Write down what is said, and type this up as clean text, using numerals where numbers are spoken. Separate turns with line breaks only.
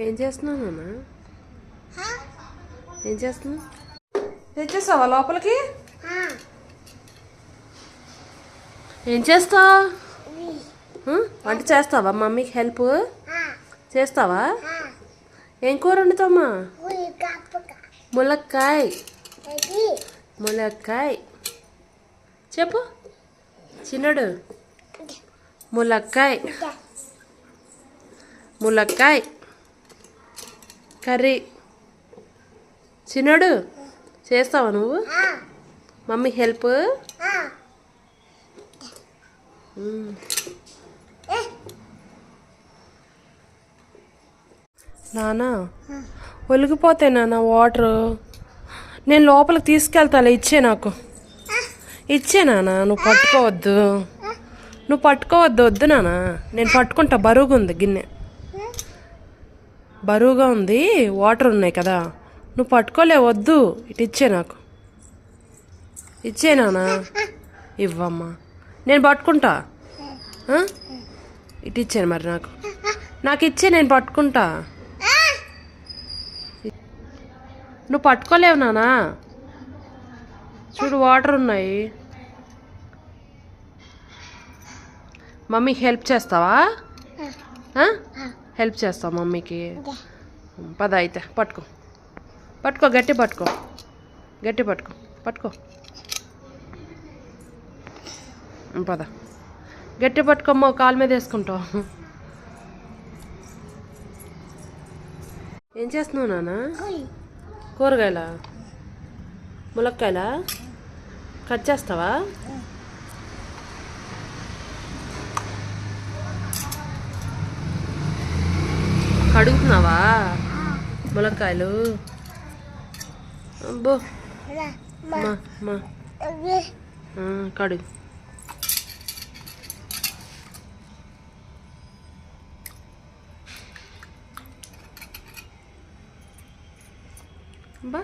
ఏం చేస్తున్నావు నాన్న? ఏం చేస్తున్నావు? తెచ్చేసావా లోపలికి? ఏం చేస్తావు? వంట చేస్తావా? మమ్మీకి హెల్ప్ చేస్తావా? ఏం కూర వండుతామా? ములక్కాయ. ములక్కాయ చెప్పు చిన్నడు. ములక్కాయ. ములక్కాయ కర్రీ. చిన్నడు చేస్తావా నువ్వు? Mummy help? నానా ఒలిగిపోతాయి నాన్న వాటరు. నేను లోపలికి తీసుకెళ్తాలే. ఇచ్చే నాకు. ఇచ్చే నాన్న. నువ్వు పట్టుకోవద్దు. నువ్వు పట్టుకోవద్దు. వద్దు నాన్న. నేను పట్టుకుంటా. బరువుగా ఉంది గిన్నె. బరువుగా ఉంది. వాటర్ ఉన్నాయి కదా. నువ్వు పట్టుకోలే. వద్దు. ఇటు ఇచ్చే నాకు. ఇచ్చే నాన్న. ఇవ్వమ్మా. నేను పట్టుకుంటా. ఇటు ఇచ్చాను మరి నాకు. నాకు ఇచ్చే. నేను పట్టుకుంటా. నువ్వు పట్టుకోలేవు నానా. చూడు వాటర్ ఉన్నాయి. మమ్మీకి హెల్ప్ చేస్తావా? హెల్ప్ చేస్తావా మమ్మీకి? పద అయితే పట్టుకో. పట్టుకో. గట్టి పట్టుకో. గట్టి పట్టుకో. పట్టుకో. పద. గట్టి పట్టుకోమ్మా. కాలు మీద వేసుకుంటావు. ఏం చేస్తున్నావు నాన్న? కూరగాయల ములక్కాయల కట్ చేస్తావా? కడుగుతున్నావా ములక్కాయలు? అబ్బో కడుగు. బా